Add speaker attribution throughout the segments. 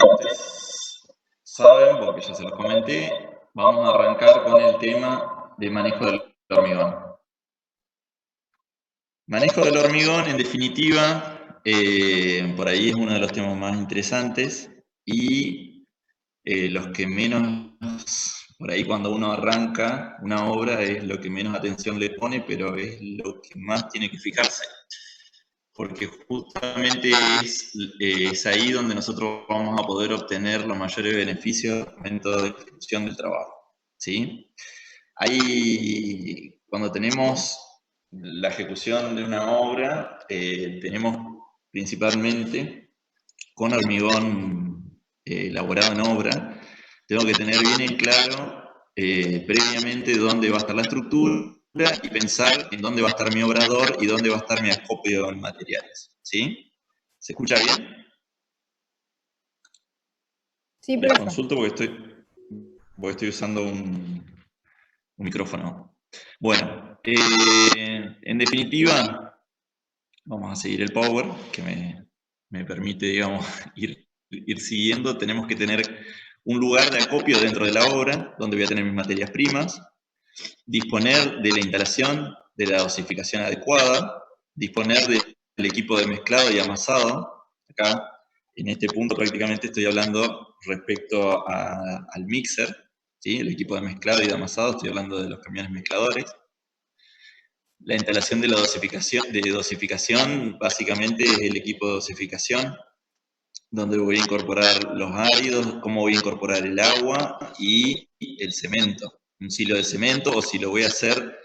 Speaker 1: ustedes saben, porque ya se los comenté, vamos a arrancar con el tema de manejo del hormigón. Manejo del hormigón, en definitiva, por ahí es uno de los temas más interesantes y los que menos, por ahí cuando uno arranca una obra es lo que menos atención le pone, pero es lo que más tiene que fijarse. Porque justamente es ahí donde nosotros vamos a poder obtener los mayores beneficios al momento de ejecución del trabajo, ¿sí? Ahí, cuando tenemos la ejecución de una obra, tenemos principalmente con hormigón elaborado en obra, tengo que tener bien en claro previamente dónde va a estar la estructura y pensar en dónde va a estar mi obrador y dónde va a estar mi acopio de materiales, ¿sí? ¿Se escucha bien?
Speaker 2: Sí,
Speaker 1: Les
Speaker 2: profe.
Speaker 1: consulto porque estoy usando un micrófono. Bueno, en definitiva, vamos a seguir el power que me permite, digamos, ir siguiendo. Tenemos que tener un lugar de acopio dentro de la obra, donde voy a tener mis materias primas, disponer de la instalación de la dosificación adecuada, disponer del equipo de mezclado y amasado. Acá, en este punto, prácticamente estoy hablando respecto al mixer, ¿sí? El equipo de mezclado y de amasado, estoy hablando de los camiones mezcladores. La instalación de la dosificación básicamente es el equipo de dosificación, donde voy a incorporar los áridos, cómo voy a incorporar el agua y el cemento. Un silo de cemento, o si lo voy a hacer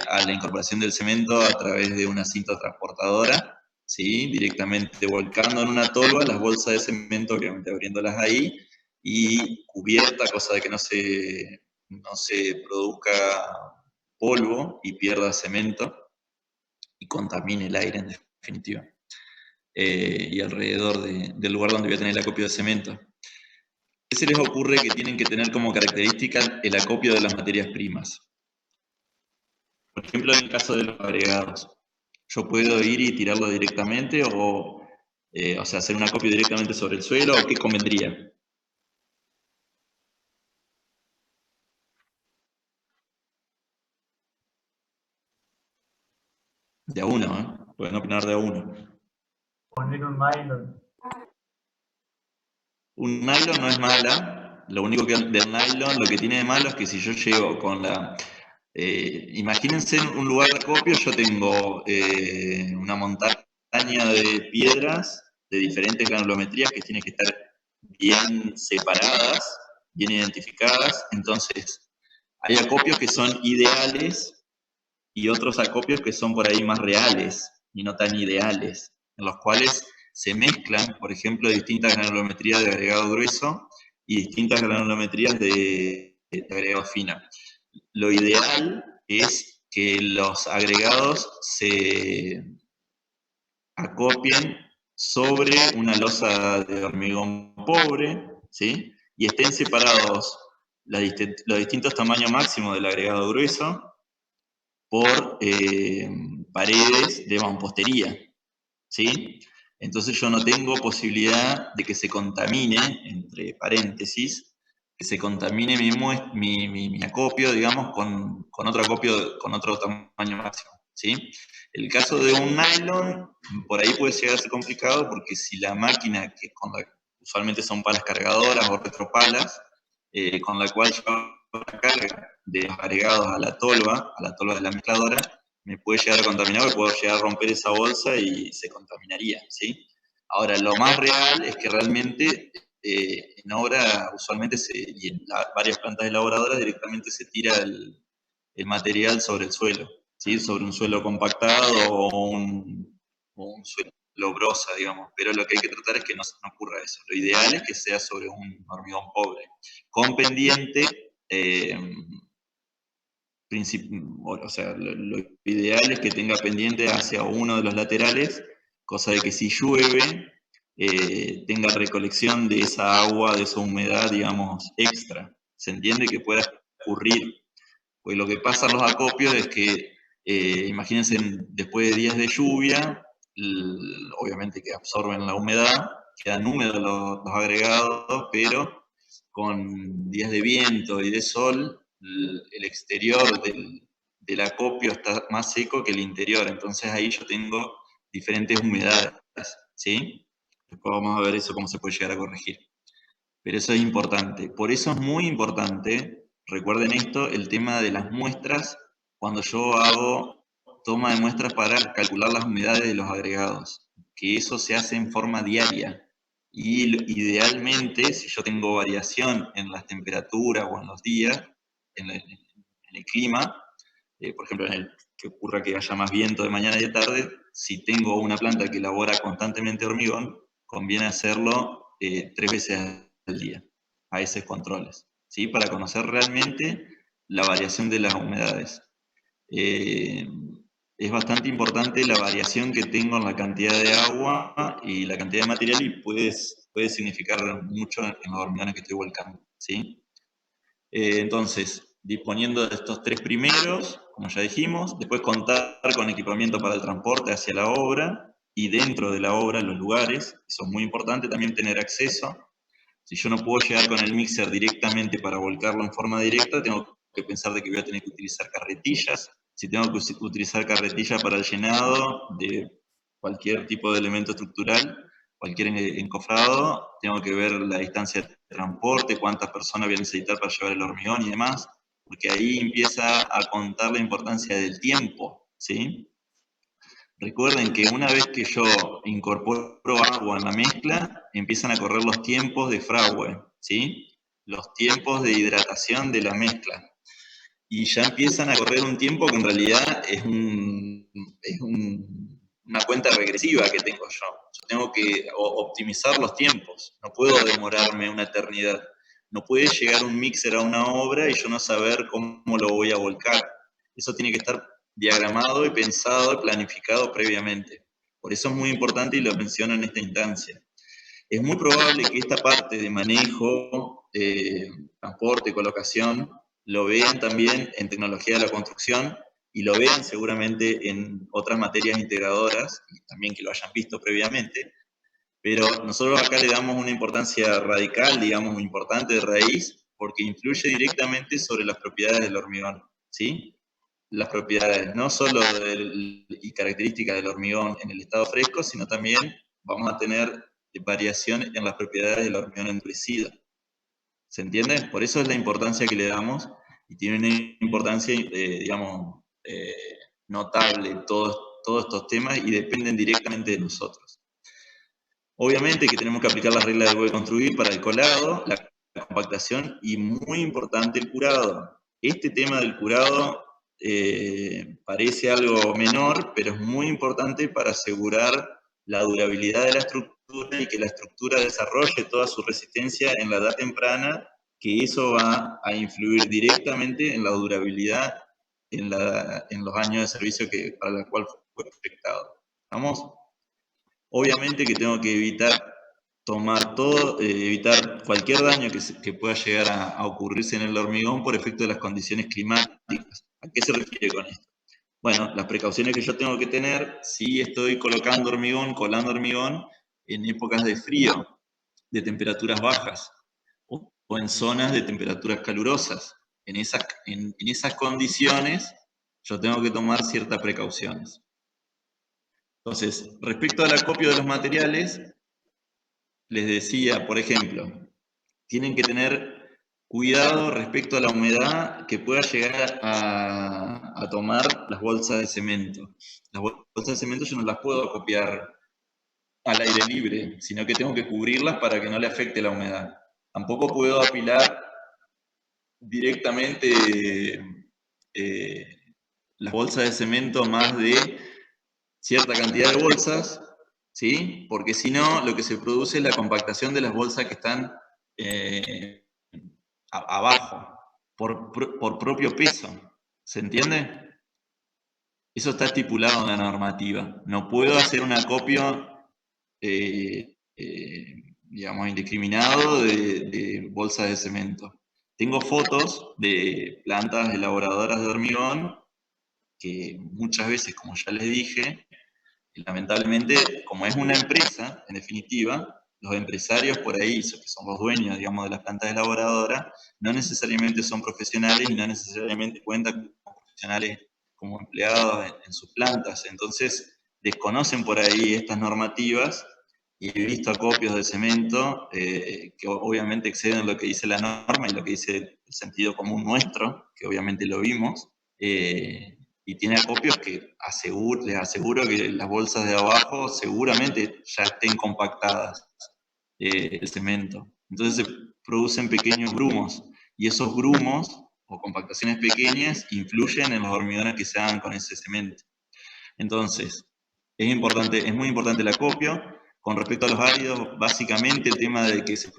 Speaker 1: a la incorporación del cemento a través de una cinta transportadora, ¿sí? Directamente volcando en una tolva las bolsas de cemento, obviamente abriéndolas ahí, y cubierta, cosa de que no se produzca polvo y pierda cemento y contamine el aire en definitiva. Y alrededor del lugar donde voy a tener el acopio de cemento. ¿Qué se les ocurre que tienen que tener como característica el acopio de las materias primas? Por ejemplo, en el caso de los agregados, yo puedo ir y tirarlo directamente o sea, hacer un acopio directamente sobre el suelo, ¿o qué convendría? De a uno, ¿eh? Pueden opinar de a uno.
Speaker 3: Poner un nylon.
Speaker 1: Un nylon no es mala, lo único que del nylon lo que tiene de malo es que si yo llego con la... imagínense un lugar de acopio, yo tengo una montaña de piedras de diferentes granulometrías que tienen que estar bien separadas, bien identificadas, entonces hay acopios que son ideales y otros acopios que son por ahí más reales y no tan ideales, en los cuales se mezclan, por ejemplo, distintas granulometrías de agregado grueso y distintas granulometrías de agregado fino. Lo ideal es que los agregados se acopien sobre una losa de hormigón pobre, ¿sí? Y estén separados los distintos tamaños máximos del agregado grueso por paredes de mampostería, ¿sí? Entonces yo no tengo posibilidad de que se contamine, entre paréntesis, que se contamine mi acopio, digamos, con otro acopio, con otro tamaño máximo, ¿sí? El caso de un nylon, por ahí puede llegar a ser complicado porque si la máquina, usualmente son palas cargadoras o retropalas, con la cual yo la carga de los agregados a la tolva de la mezcladora, me puede llegar a contaminar, puedo llegar a romper esa bolsa y se contaminaría, ¿sí? Ahora, lo más real es que realmente en obra, usualmente, y en varias plantas elaboradoras, directamente se tira el material sobre el suelo, ¿sí? Sobre un suelo compactado o un suelo brosa, digamos. Pero lo que hay que tratar es que no ocurra eso. Lo ideal es que sea sobre un hormigón pobre, con pendiente. O sea, lo ideal es que tenga pendiente hacia uno de los laterales, cosa de que si llueve, tenga recolección de esa agua, de esa humedad, digamos, extra. ¿Se entiende? Que pueda escurrir. Pues lo que pasa en los acopios es que, imagínense, después de días de lluvia, obviamente que absorben la humedad, quedan húmedos los agregados, pero con días de viento y de sol, el exterior del acopio está más seco que el interior, entonces ahí yo tengo diferentes humedades, ¿sí? Después vamos a ver eso, cómo se puede llegar a corregir. Pero eso es importante. Por eso es muy importante, recuerden esto, el tema de las muestras, cuando yo hago toma de muestras para calcular las humedades de los agregados, que eso se hace en forma diaria. Y idealmente, si yo tengo variación en las temperaturas o en los días, en el clima, por ejemplo, que ocurra que haya más viento de mañana y de tarde, si tengo una planta que elabora constantemente hormigón, conviene hacerlo 3 veces al día, a esos controles, ¿sí? Para conocer realmente la variación de las humedades. Es bastante importante la variación que tengo en la cantidad de agua y la cantidad de material y puede significar mucho en los hormigones que estoy volcando, ¿sí? Entonces, disponiendo de estos 3 primeros, como ya dijimos, después contar con equipamiento para el transporte hacia la obra y dentro de la obra los lugares, eso es muy importante, también tener acceso. Si yo no puedo llegar con el mixer directamente para volcarlo en forma directa, tengo que pensar de que voy a tener que utilizar carretillas. Si tengo que utilizar carretilla para el llenado de cualquier tipo de elemento estructural, cualquier encofrado, tengo que ver la distancia de transporte, cuántas personas voy a necesitar para llevar el hormigón y demás, porque ahí empieza a contar la importancia del tiempo, ¿sí? Recuerden que una vez que yo incorporo agua en la mezcla, empiezan a correr los tiempos de fragüe, ¿sí? Los tiempos de hidratación de la mezcla. Y ya empiezan a correr un tiempo que en realidad una cuenta regresiva que tengo yo. Yo tengo que optimizar los tiempos. No puedo demorarme una eternidad. No puede llegar un mixer a una obra y yo no saber cómo lo voy a volcar. Eso tiene que estar diagramado y pensado y planificado previamente. Por eso es muy importante y lo menciono en esta instancia. Es muy probable que esta parte de manejo, transporte, colocación, lo vean también en tecnología de la construcción y lo vean seguramente en otras materias integradoras, y también que lo hayan visto previamente, pero nosotros acá le damos una importancia radical, digamos, importante de raíz, porque influye directamente sobre las propiedades del hormigón, ¿sí? Las propiedades, no solo y características del hormigón en el estado fresco, sino también vamos a tener variación en las propiedades del hormigón endurecido. ¿Se entiende? Por eso es la importancia que le damos y tiene una importancia, digamos, notable todos estos temas y dependen directamente de nosotros. Obviamente que tenemos que aplicar las reglas del buen construir para el colado, la compactación y muy importante el curado. Este tema del curado parece algo menor, pero es muy importante para asegurar la durabilidad de la estructura y que la estructura desarrolle toda su resistencia en la edad temprana, que eso va a influir directamente en la durabilidad en los años de servicio para la cual fue proyectado. ¿Estamos? Obviamente que tengo que evitar evitar cualquier daño que pueda llegar a ocurrirse en el hormigón por efecto de las condiciones climáticas. ¿A qué se refiere con esto? Bueno, las precauciones que yo tengo que tener si estoy colocando hormigón, colando hormigón en épocas de frío, de temperaturas bajas, o en zonas de temperaturas calurosas. En esas condiciones yo tengo que tomar ciertas precauciones. Entonces, respecto al acopio de los materiales, les decía, por ejemplo, tienen que tener cuidado respecto a la humedad que pueda llegar a tomar las bolsas de cemento. Las bolsas de cemento yo no las puedo acopiar al aire libre, sino que tengo que cubrirlas para que no le afecte la humedad. Tampoco puedo apilar directamente las bolsas de cemento más de cierta cantidad de bolsas, ¿sí? Porque si no, lo que se produce es la compactación de las bolsas que están abajo, por propio peso. ¿Se entiende? Eso está estipulado en la normativa. No puedo hacer un acopio, digamos, indiscriminado de bolsas de cemento. Tengo fotos de plantas elaboradoras de hormigón que muchas veces, como ya les dije, lamentablemente, como es una empresa, en definitiva, los empresarios por ahí, que son los dueños, digamos, de las plantas elaboradoras, no necesariamente son profesionales y no necesariamente cuentan con profesionales como empleados en sus plantas. Entonces, desconocen por ahí estas normativas y he visto acopios de cemento que obviamente exceden lo que dice la norma y lo que dice el sentido común nuestro, que obviamente lo vimos, y tiene acopios que les aseguro que las bolsas de abajo seguramente ya estén compactadas el cemento. Entonces se producen pequeños grumos y esos grumos o compactaciones pequeñas influyen en los hormigones que se hagan con ese cemento. Entonces, es muy importante el acopio. Con respecto a los áridos, básicamente el tema de que se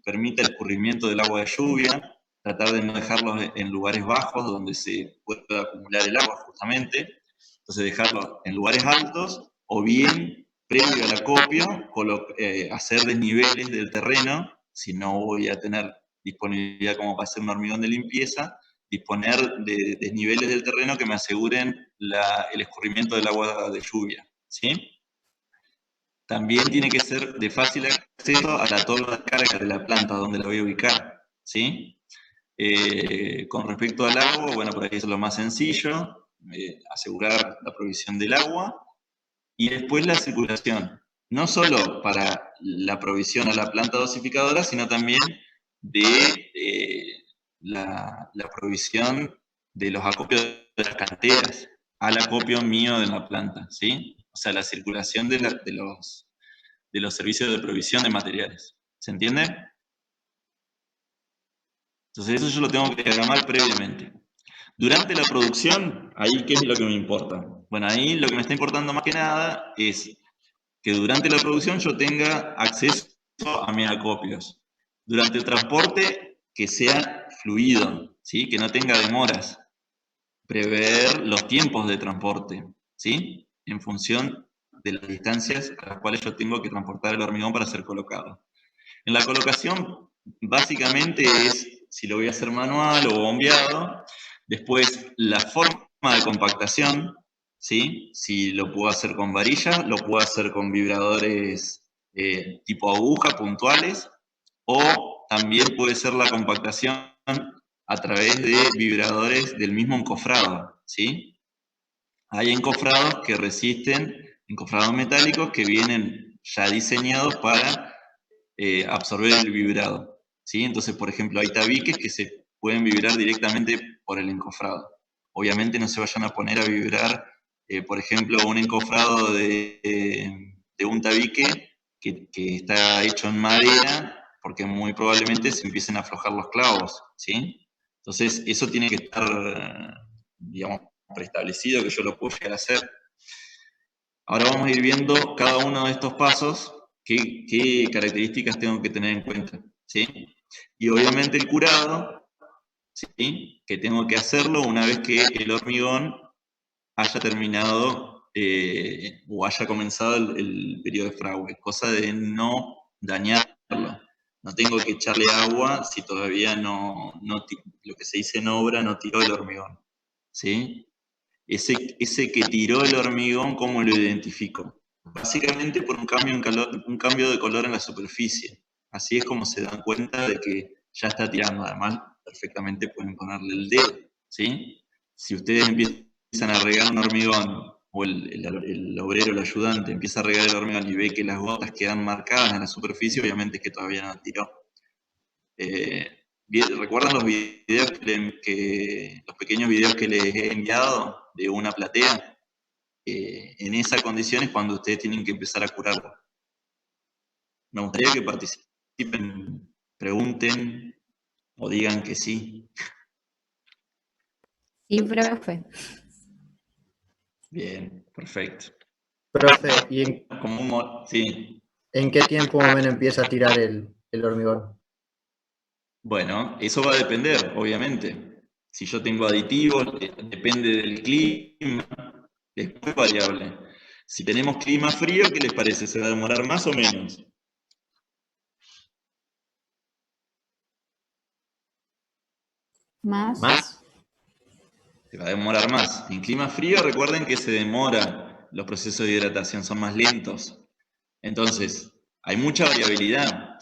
Speaker 1: permita el escurrimiento del agua de lluvia, tratar de no dejarlos en lugares bajos donde se pueda acumular el agua justamente, entonces dejarlos en lugares altos o bien, previo al acopio, hacer desniveles del terreno, si no voy a tener disponibilidad como para hacer un hormigón de limpieza, disponer de desniveles del terreno que me aseguren el escurrimiento del agua de lluvia, ¿sí? También tiene que ser de fácil acceso a la torre de carga de la planta donde la voy a ubicar, ¿sí? Con respecto al agua, bueno, por ahí es lo más sencillo, asegurar la provisión del agua y después la circulación, no solo para la provisión a la planta dosificadora, sino también de la provisión de los acopios de las canteras al acopio mío de la planta, ¿sí? O sea, la circulación de los servicios de provisión de materiales. ¿Se entiende? Entonces eso yo lo tengo que diagramar previamente. Durante la producción, ahí ¿qué es lo que me importa? Bueno, ahí lo que me está importando más que nada es que durante la producción yo tenga acceso a mis acopios. Durante el transporte, que sea fluido, ¿sí? Que no tenga demoras. Prever los tiempos de transporte, ¿sí? En función de las distancias a las cuales yo tengo que transportar el hormigón para ser colocado. En la colocación, básicamente es si lo voy a hacer manual o bombeado. Después, la forma de compactación, ¿sí? Si lo puedo hacer con varillas, lo puedo hacer con vibradores tipo aguja puntuales, o también puede ser la compactación a través de vibradores del mismo encofrado, ¿sí? Hay encofrados que resisten, encofrados metálicos que vienen ya diseñados para absorber el vibrado, ¿sí? Entonces, por ejemplo, hay tabiques que se pueden vibrar directamente por el encofrado. Obviamente no se vayan a poner a vibrar, por ejemplo, un encofrado de un tabique que está hecho en madera, porque muy probablemente se empiecen a aflojar los clavos, ¿sí? Entonces, eso tiene que estar, digamos, preestablecido, que yo lo puedo llegar a hacer. Ahora vamos a ir viendo cada uno de estos pasos, qué características tengo que tener en cuenta, ¿sí? Y obviamente el curado, ¿sí? Que tengo que hacerlo una vez que el hormigón haya terminado o haya comenzado el periodo de fraude, cosa de no dañarlo. No tengo que echarle agua si todavía lo que se dice en obra, no tiró el hormigón, ¿sí? Ese que tiró el hormigón, ¿cómo lo identifico? Básicamente por un cambio de color en la superficie. Así es como se dan cuenta de que ya está tirando. Además, perfectamente pueden ponerle el dedo, ¿sí? Si ustedes empiezan a regar un hormigón, o el obrero, el ayudante, empieza a regar el hormigón y ve que las gotas quedan marcadas en la superficie, obviamente es que todavía no tiró. ¿Recuerdan los videos los pequeños videos que les he enviado de una platea? En esa condición es cuando ustedes tienen que empezar a curarlo. Me gustaría que participen, pregunten o digan que sí.
Speaker 2: Sí, profe.
Speaker 1: Bien, perfecto.
Speaker 4: Profe, ¿y
Speaker 1: Sí.
Speaker 4: en qué tiempo más o menos empieza a tirar el hormigón?
Speaker 1: Bueno, eso va a depender, obviamente. Si yo tengo aditivos, depende del clima, es muy variable. Si tenemos clima frío, ¿qué les parece? ¿Se va a demorar más o menos?
Speaker 2: ¿Más?
Speaker 1: Se va a demorar más. En clima frío, recuerden que se demora, los procesos de hidratación son más lentos. Entonces, hay mucha variabilidad.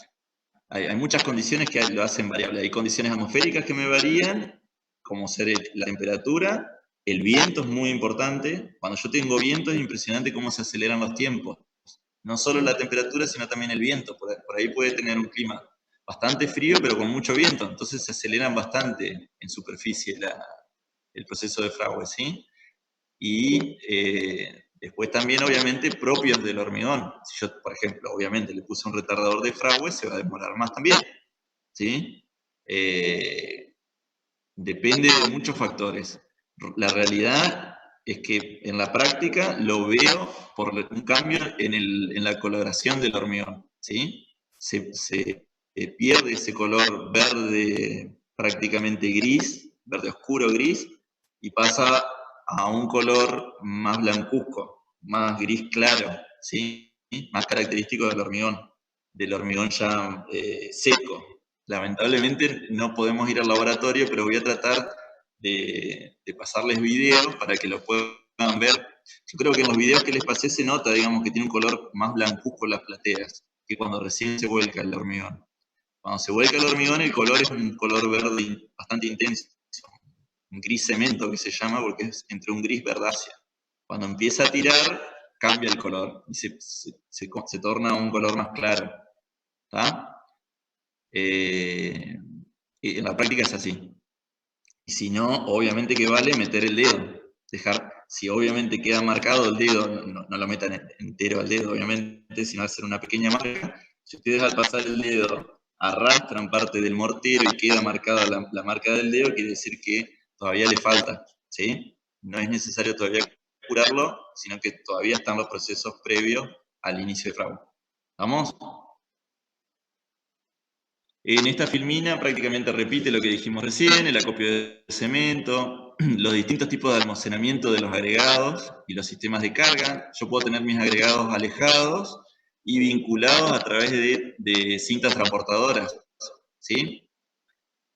Speaker 1: Hay muchas condiciones que lo hacen variable. Hay condiciones atmosféricas que me varían, como ser la temperatura, el viento es muy importante. Cuando yo tengo viento es impresionante cómo se aceleran los tiempos. No solo la temperatura, sino también el viento. Por ahí puede tener un clima bastante frío, pero con mucho viento. Entonces se aceleran bastante en superficie el proceso de fragua, ¿sí? Y después también, obviamente, propios del hormigón. Si yo, por ejemplo, obviamente le puse un retardador de fragua, se va a demorar más también, ¿sí? Depende de muchos factores. La realidad es que en la práctica lo veo por un cambio en la coloración del hormigón, ¿sí? Se pierde ese color verde prácticamente gris, verde oscuro gris, y pasa a un color más blancuzco, más gris claro, ¿sí? Más característico del hormigón ya seco. Lamentablemente no podemos ir al laboratorio, pero voy a tratar de pasarles videos para que lo puedan ver. Yo creo que en los videos que les pasé se nota, digamos, que tiene un color más blancuzco las plateas, que cuando recién se vuelca el hormigón. Cuando se vuelca el hormigón, el color es un color verde bastante intenso, un gris cemento que se llama, porque es entre un gris verdáceo. Cuando empieza a tirar, cambia el color y se torna un color más claro. ¿Está? En la práctica es así. Y si no, obviamente que vale meter el dedo. Si obviamente queda marcado el dedo, no lo metan entero al dedo, obviamente, sino hacer una pequeña marca. Si ustedes al pasar el dedo arrastran parte del mortero y queda marcada la marca del dedo, quiere decir que todavía le falta, ¿sí? No es necesario todavía curarlo, sino que todavía están los procesos previos al inicio de fragua. ¿Vamos? En esta filmina prácticamente repite lo que dijimos recién, el acopio de cemento, los distintos tipos de almacenamiento de los agregados y los sistemas de carga. Yo puedo tener mis agregados alejados y vinculados a través de cintas transportadoras, ¿sí?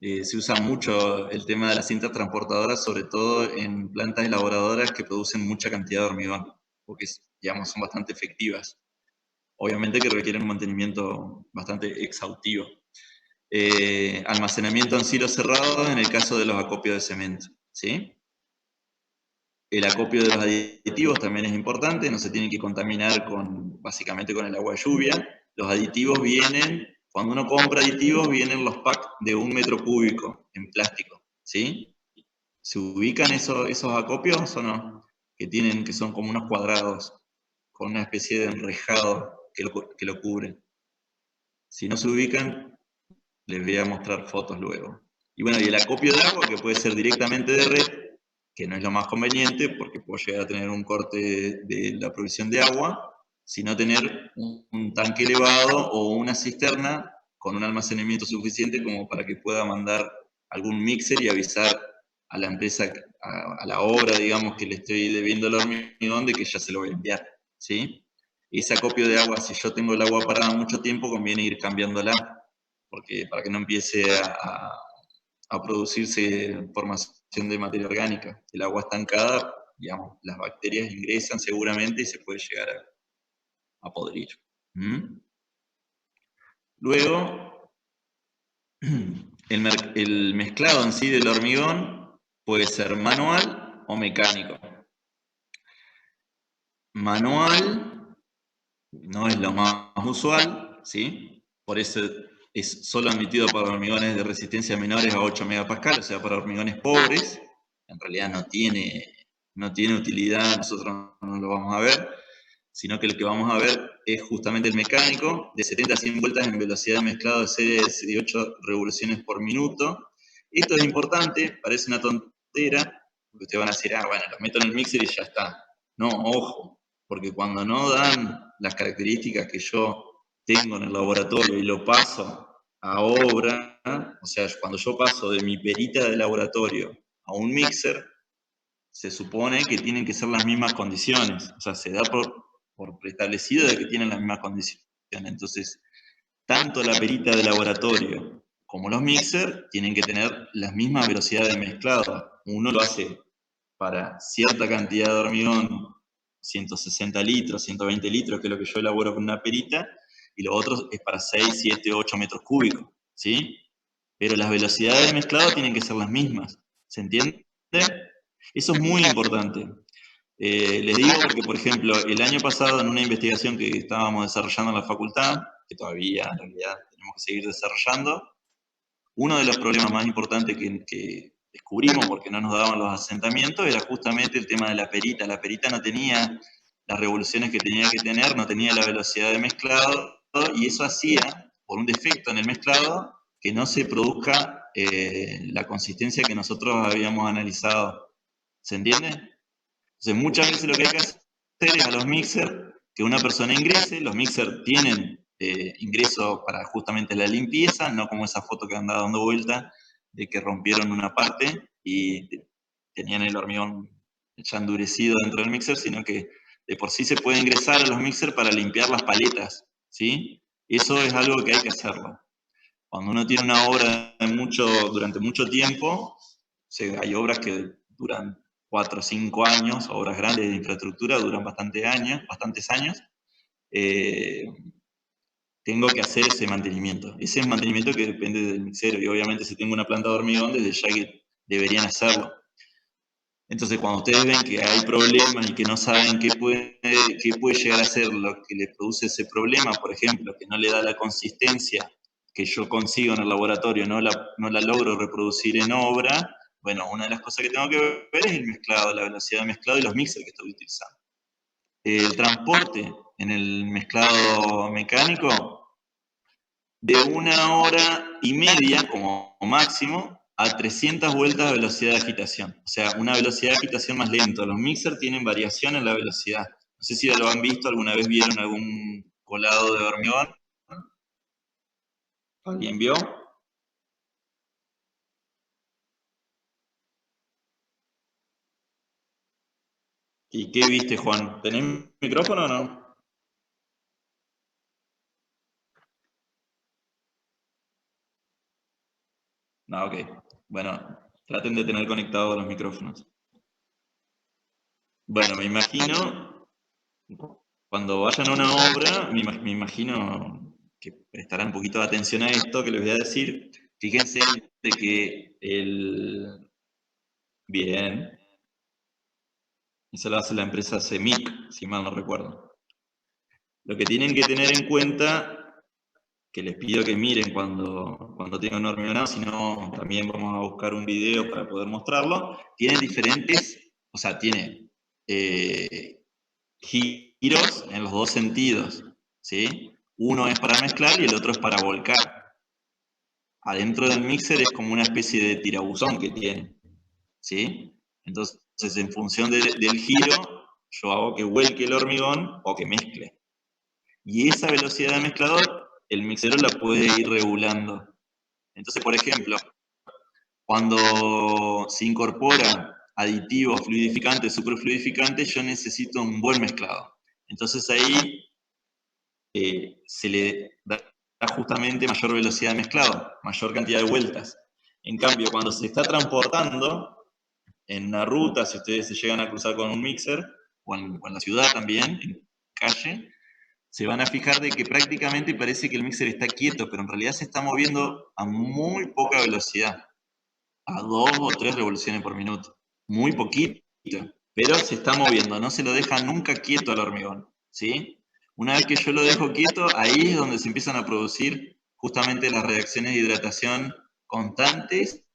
Speaker 1: Se usa mucho el tema de las cintas transportadoras, sobre todo en plantas elaboradoras que producen mucha cantidad de hormigón, porque digamos, son bastante efectivas. Obviamente que requieren un mantenimiento bastante exhaustivo. Almacenamiento en silos cerrados en el caso de los acopios de cemento, ¿sí? El acopio de los aditivos también es importante, no se tienen que contaminar básicamente con el agua de lluvia. Los aditivos vienen, cuando uno compra aditivos, vienen los packs de 1 metro cúbico en plástico, ¿sí? ¿Se ubican esos acopios o no? Que son como unos cuadrados, con una especie de enrejado que lo cubren. Si no se ubican, les voy a mostrar fotos luego. Y bueno, y el acopio de agua, que puede ser directamente de red, que no es lo más conveniente, porque puedo llegar a tener un corte de la provisión de agua, sino tener un tanque elevado o una cisterna con un almacenamiento suficiente como para que pueda mandar algún mixer y avisar a la empresa, a la obra, digamos, que le estoy debiendo el hormigón, de que ya se lo voy a enviar, ¿sí? Ese acopio de agua, si yo tengo el agua parada mucho tiempo, conviene ir cambiándola, porque para que no empiece a producirse formación de materia orgánica. El agua estancada, digamos, las bacterias ingresan seguramente y se puede llegar a podrir. Luego, el mezclado en sí del hormigón puede ser manual o mecánico. Manual no es lo más usual, ¿sí? Por eso es solo admitido para hormigones de resistencia menores a 8 megapascal, o sea, para hormigones pobres. En realidad no tiene utilidad, nosotros no lo vamos a ver, sino que lo que vamos a ver es justamente el mecánico, de 70 a 100 vueltas en velocidad de mezclado de serie de 18 revoluciones por minuto. Esto es importante, parece una tontera, porque ustedes van a decir, bueno, lo meto en el mixer y ya está. No, ojo, porque cuando no dan las características que yo tengo en el laboratorio y lo paso a obra, o sea, cuando yo paso de mi perita de laboratorio a un mixer, se supone que tienen que ser las mismas condiciones, o sea, se da por preestablecido de que tienen las mismas condiciones. Entonces, tanto la perita de laboratorio como los mixer tienen que tener las mismas velocidades de mezclado. Uno lo hace para cierta cantidad de hormigón, 160 litros, 120 litros, que es lo que yo elaboro con una perita, y lo otro es para 6, 7, 8 metros cúbicos, ¿sí? Pero las velocidades de mezclado tienen que ser las mismas, ¿se entiende? Eso es muy importante. Les digo porque, por ejemplo, el año pasado en una investigación que estábamos desarrollando en la facultad, que todavía en realidad tenemos que seguir desarrollando, uno de los problemas más importantes que descubrimos porque no nos daban los asentamientos era justamente el tema de la perita. La perita no tenía las revoluciones que tenía que tener, no tenía la velocidad de mezclado, y eso hacía, por un defecto en el mezclado, que no se produzca la consistencia que nosotros habíamos analizado. ¿Se entiende? Entonces, muchas veces lo que hay que hacer es a los mixers que una persona ingrese. Los mixers tienen ingreso para justamente la limpieza, no como esa foto que anda dando vuelta de que rompieron una parte y tenían el hormigón ya endurecido dentro del mixer, sino que de por sí se puede ingresar a los mixers para limpiar las paletas, ¿sí? Eso es algo que hay que hacerlo. Cuando uno tiene una obra durante mucho tiempo, hay obras que duran 4 o 5 años, obras grandes de infraestructura duran bastantes años, tengo que hacer ese mantenimiento. Ese es mantenimiento que depende del mixero, y obviamente si tengo una planta de hormigón, desde ya que deberían hacerlo. Entonces, cuando ustedes ven que hay problemas y que no saben qué puede llegar a ser lo que le produce ese problema, por ejemplo, que no le da la consistencia que yo consigo en el laboratorio, no la logro reproducir en obra, bueno, una de las cosas que tengo que ver es el mezclado, la velocidad de mezclado y los mixers que estoy utilizando. El transporte en el mezclado mecánico, de 1 hora y media como máximo a 300 vueltas de velocidad de agitación. O sea, una velocidad de agitación más lenta. Los mixers tienen variación en la velocidad. No sé si ya lo han visto, alguna vez vieron algún colado de hormigón. ¿Alguien vio? ¿Y qué viste, Juan? ¿Tenés micrófono o no? No, ok. Bueno, traten de tener conectados los micrófonos. Bueno, me imagino, cuando vayan a una obra, me imagino que prestarán un poquito de atención a esto que les voy a decir. Fíjense de que Bien, eso lo hace la empresa CEMIC, si mal no recuerdo. Lo que tienen que tener en cuenta, que les pido que miren cuando tengan un hormigonado, si no también vamos a buscar un video para poder mostrarlo, tiene diferentes, o sea, tiene giros en los dos sentidos, ¿sí? Uno es para mezclar y el otro es para volcar. Adentro del mixer es como una especie de tirabuzón que tiene, ¿sí? Entonces, en función del giro, yo hago que vuelque el hormigón o que mezcle. Y esa velocidad de mezclador, el mixero la puede ir regulando. Entonces, por ejemplo, cuando se incorpora aditivos, fluidificantes, superfluidificantes, yo necesito un buen mezclado. Entonces ahí se le da justamente mayor velocidad de mezclado, mayor cantidad de vueltas. En cambio, cuando se está transportando en una ruta, si ustedes se llegan a cruzar con un mixer, o en la ciudad también, en calle, se van a fijar de que prácticamente parece que el mixer está quieto, pero en realidad se está moviendo a muy poca velocidad, a 2 o 3 revoluciones por minuto. Muy poquito, pero se está moviendo, no se lo deja nunca quieto al hormigón, ¿sí? Una vez que yo lo dejo quieto, ahí es donde se empiezan a producir justamente las reacciones de hidratación constantes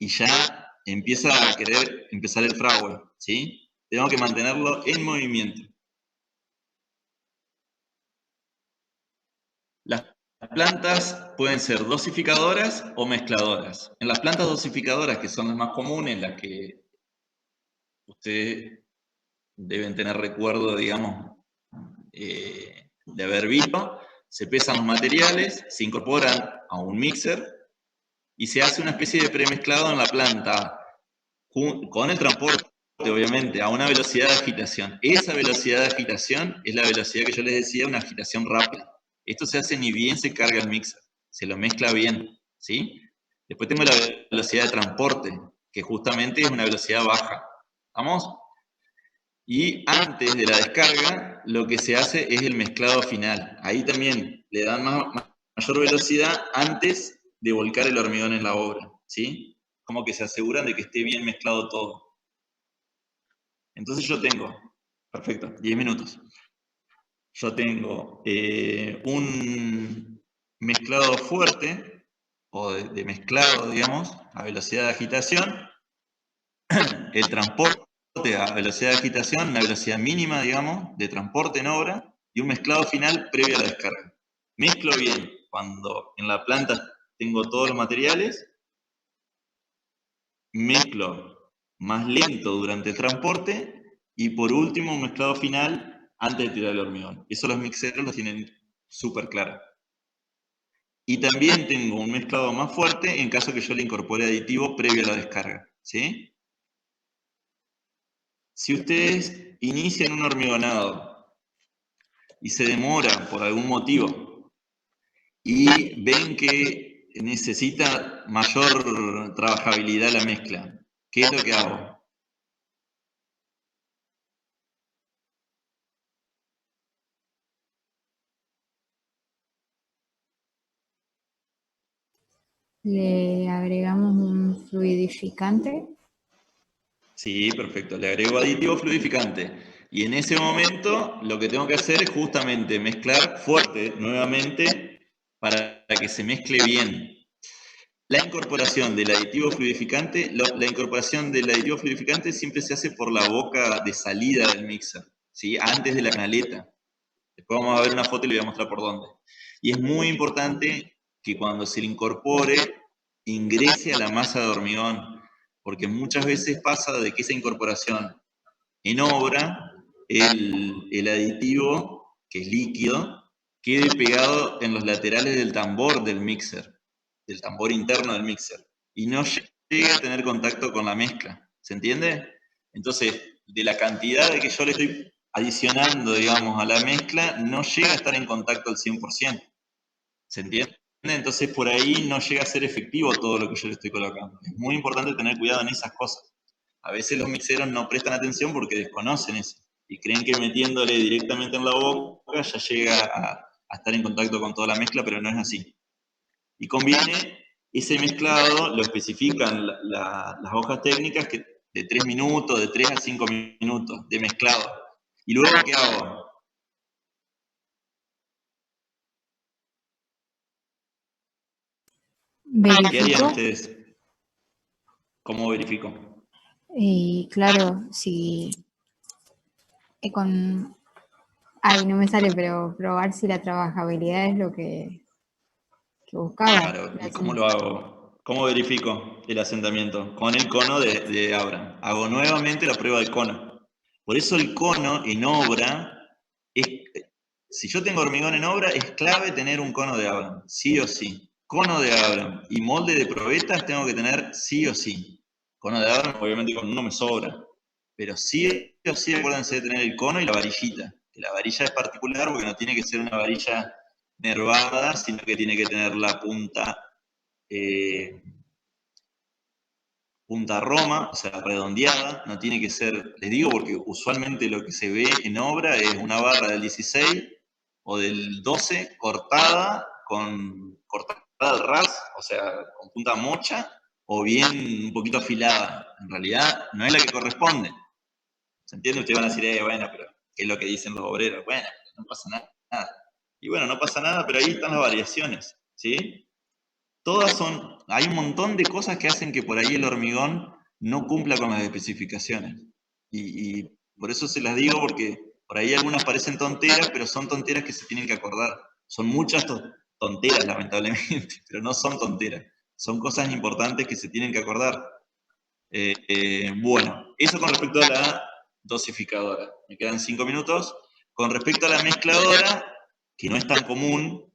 Speaker 1: y ya empieza a querer empezar el fragüe, ¿sí? Tengo que mantenerlo en movimiento. Las plantas pueden ser dosificadoras o mezcladoras. En las plantas dosificadoras, que son las más comunes, las que ustedes deben tener recuerdo, digamos, de haber visto, se pesan los materiales, se incorporan a un mixer y se hace una especie de premezclado en la planta con el transporte, obviamente, a una velocidad de agitación. Esa velocidad de agitación es la velocidad que yo les decía, una agitación rápida. Esto se hace ni bien se carga el mixer, se lo mezcla bien, ¿sí? Después tengo la velocidad de transporte, que justamente es una velocidad baja. ¿Vamos? Y antes de la descarga, lo que se hace es el mezclado final. Ahí también le dan mayor velocidad antes de volcar el hormigón en la obra, ¿sí? Como que se aseguran de que esté bien mezclado todo. Entonces yo tengo, perfecto, 10 minutos. Yo tengo un mezclado fuerte, o de mezclado, digamos, a velocidad de agitación, el transporte a velocidad de agitación, una velocidad mínima, digamos, de transporte en obra, y un mezclado final previo a la descarga. Mezclo bien cuando en la planta tengo todos los materiales, mezclo más lento durante el transporte, y por último un mezclado final antes de tirar el hormigón. Eso los mixeros los tienen súper claro. Y también tengo un mezclado más fuerte en caso que yo le incorpore aditivo previo a la descarga, ¿sí? Si ustedes inician un hormigonado y se demora por algún motivo y ven que necesita mayor trabajabilidad la mezcla, ¿qué es lo que hago?
Speaker 2: Le agregamos un fluidificante.
Speaker 1: Sí, perfecto. Le agrego aditivo fluidificante. Y en ese momento lo que tengo que hacer es justamente mezclar fuerte nuevamente para que se mezcle bien. La incorporación del aditivo fluidificante, la incorporación del aditivo fluidificante siempre se hace por la boca de salida del mixer, ¿sí? Antes de la canaleta. Después vamos a ver una foto y le voy a mostrar por dónde. Y es muy importante que cuando se le incorpore, ingrese a la masa de hormigón, porque muchas veces pasa de que esa incorporación en obra, el aditivo, que es líquido, quede pegado en los laterales del tambor del mixer, del tambor interno del mixer, y no llegue a tener contacto con la mezcla. ¿Se entiende? Entonces, de la cantidad de que yo le estoy adicionando, digamos, a la mezcla, no llega a estar en contacto al 100%. ¿Se entiende? Entonces, por ahí no llega a ser efectivo todo lo que yo le estoy colocando. Es muy importante tener cuidado en esas cosas. A veces los mixeros no prestan atención porque desconocen eso y creen que metiéndole directamente en la boca ya llega a estar en contacto con toda la mezcla, pero no es así. Y conviene, ese mezclado lo especifican las hojas técnicas que de 3 minutos, de 3 a 5 minutos de mezclado. ¿Y luego qué hago? ¿Qué harían ustedes? ¿Cómo verifico?
Speaker 2: Y claro, si con... Ay, no me sale, pero probar si la trabajabilidad es lo que buscaba.
Speaker 1: Claro, ¿y cómo lo hago? ¿Cómo verifico el asentamiento? Con el cono de Abraham. Hago nuevamente la prueba del cono. Por eso el cono en obra, si yo tengo hormigón en obra, es clave tener un cono de Abraham, sí o sí. Cono de Abraham y molde de probetas tengo que tener sí o sí. Cono de Abraham, obviamente con uno me sobra. Pero sí o sí acuérdense de tener el cono y la varillita. Que la varilla es particular porque no tiene que ser una varilla nervada, sino que tiene que tener la punta, punta roma, o sea, redondeada, no tiene que ser, les digo porque usualmente lo que se ve en obra es una barra del 16 o del 12 cortada al ras, o sea, con punta mocha, o bien un poquito afilada. En realidad no es la que corresponde. ¿Se entiende? Ustedes van a decir, bueno, pero ¿qué es lo que dicen los obreros? Bueno, no pasa nada. Y bueno, no pasa nada, pero ahí están las variaciones, ¿sí? Todas son, hay un montón de cosas que hacen que por ahí el hormigón no cumpla con las especificaciones. Y por eso se las digo, porque por ahí algunas parecen tonteras, pero son tonteras que se tienen que acordar. Son muchas tonteras, lamentablemente, pero no son tonteras. Son cosas importantes que se tienen que acordar. Bueno, eso con respecto a la dosificadora. Me quedan 5 minutos. Con respecto a la mezcladora, que no es tan común,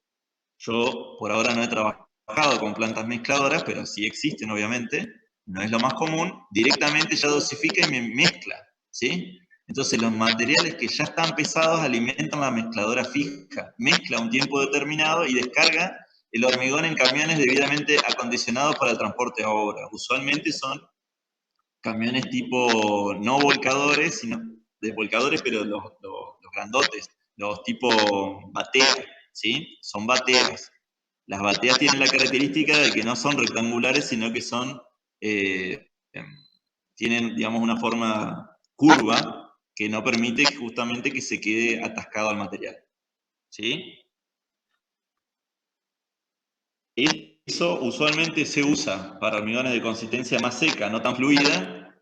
Speaker 1: yo por ahora no he trabajado con plantas mezcladoras, pero sí existen, obviamente. No es lo más común. Directamente ya dosifica y me mezcla, ¿sí? Entonces los materiales que ya están pesados alimentan la mezcladora fija. Mezcla un tiempo determinado y descarga el hormigón en camiones debidamente acondicionados para el transporte a obra. Usualmente son camiones tipo no volcadores, sino desvolcadores, pero los grandotes, los tipo batea, ¿sí? Son bateas. Las bateas tienen la característica de que no son rectangulares, sino que son, tienen, digamos, una forma curva que no permite justamente que se quede atascado al material, ¿sí? Eso usualmente se usa para hormigones de consistencia más seca, no tan fluida,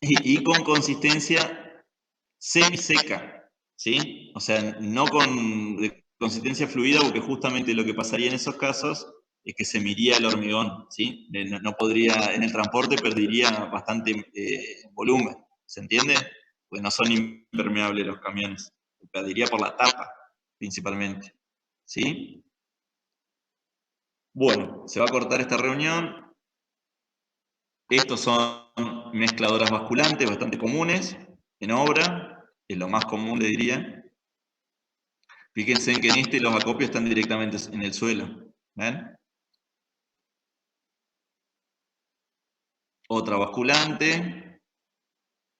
Speaker 1: y con consistencia semiseca, ¿sí? O sea, no con consistencia fluida, porque justamente lo que pasaría en esos casos es que se miría el hormigón, ¿sí? No podría, en el transporte perdería bastante volumen, ¿se entiende? Pues no son impermeables los camiones, perdería por la tapa, principalmente, ¿sí? Bueno, se va a cortar esta reunión. Estos son mezcladoras basculantes bastante comunes en obra, es lo más común, le diría. Fíjense que en este los acopios están directamente en el suelo. ¿Ven? Otra basculante.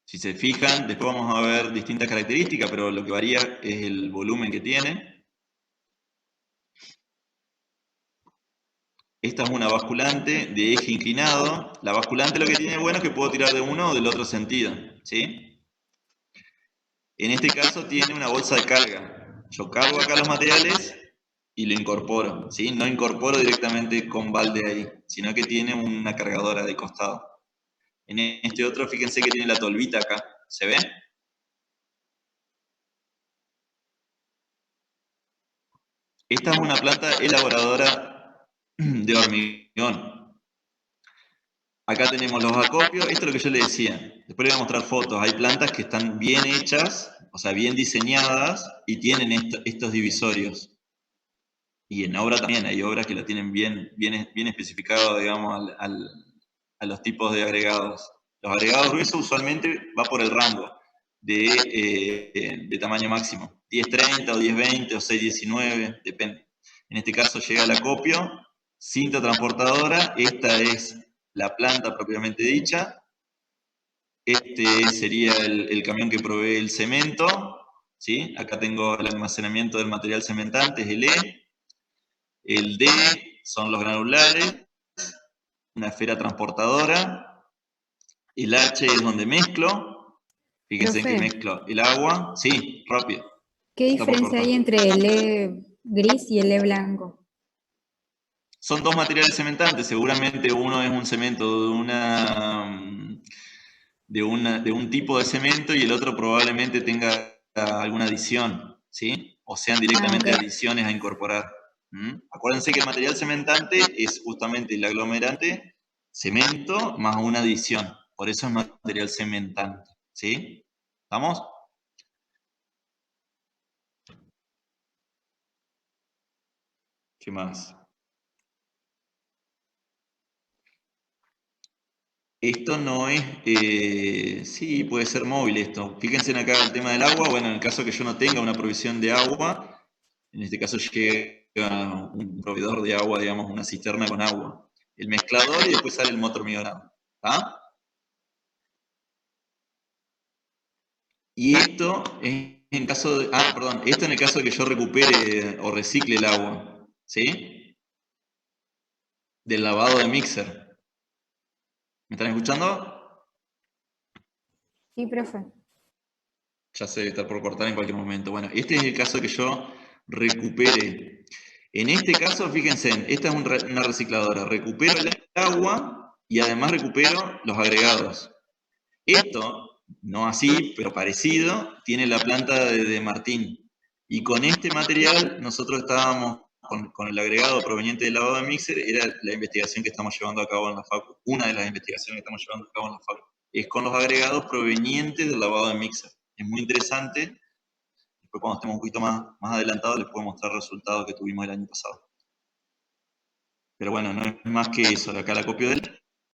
Speaker 1: Si se fijan, después vamos a ver distintas características, pero lo que varía es el volumen que tiene. Esta es una basculante de eje inclinado. La basculante lo que tiene bueno es que puedo tirar de uno o del otro sentido, ¿sí? En este caso tiene una bolsa de carga. Yo cargo acá los materiales y lo incorporo, ¿sí? No incorporo directamente con balde ahí, sino que tiene una cargadora de costado. En este otro, fíjense que tiene la tolvita acá, ¿se ve? Esta es una planta elaboradora de hormigón. Acá tenemos los acopios, esto es lo que yo le decía. Después le voy a mostrar fotos. Hay plantas que están bien hechas, o sea, bien diseñadas, y tienen estos divisorios. Y en obra también hay obras que lo tienen bien especificado, digamos, a los tipos de agregados. Los agregados gruesos usualmente va por el rango de tamaño máximo. 10-30 o 10-20 o 6-19, depende. En este caso llega el acopio, cinta transportadora, esta es la planta propiamente dicha. Este sería el camión que provee el cemento, ¿sí? Acá tengo el almacenamiento del material cementante, es el E. El D son los granulares, una esfera transportadora. El H es donde mezclo. Fíjense en que
Speaker 2: Profe,
Speaker 1: mezclo el agua. Sí, rápido.
Speaker 2: ¿qué
Speaker 1: Está por
Speaker 2: diferencia
Speaker 1: cortar.
Speaker 2: hay entre el E gris y el E blanco?
Speaker 1: Son dos materiales cementantes. Seguramente uno es un cemento de un tipo de cemento y el otro probablemente tenga alguna adición, ¿sí? O sean directamente
Speaker 2: ok.
Speaker 1: adiciones a incorporar. Acuérdense que el material cementante es justamente el aglomerante, cemento más una adición. Por eso es material cementante, ¿sí? ¿Estamos? ¿Qué más? Esto no es, sí, puede ser móvil esto. Fíjense acá el tema del agua. Bueno, en el caso que yo no tenga una provisión de agua, en este caso llega un proveedor de agua, digamos, una cisterna con agua. El mezclador y después sale el motor hormigonado. ¿Está? Y esto es en caso de, perdón, esto en el caso de que yo recupere o recicle el agua, ¿sí? Del lavado de mixer. ¿Me están escuchando?
Speaker 2: Sí, profe.
Speaker 1: Ya se debe estar por cortar en cualquier momento. Bueno, este es el caso que yo recupere. En este caso, fíjense, esta es una recicladora. Recupero el agua y además recupero los agregados. Esto, no así, pero parecido, tiene la planta de Martín. Y con este material nosotros estábamos, con el agregado proveniente del lavado de mixer, era la investigación que estamos llevando a cabo en la facu. Una de las investigaciones que estamos llevando a cabo en la facu. Es con los agregados provenientes del lavado de mixer. Es muy interesante. Después cuando estemos un poquito más adelantados les puedo mostrar resultados que tuvimos el año pasado. Pero bueno, no es más que eso. Acá la copio de él.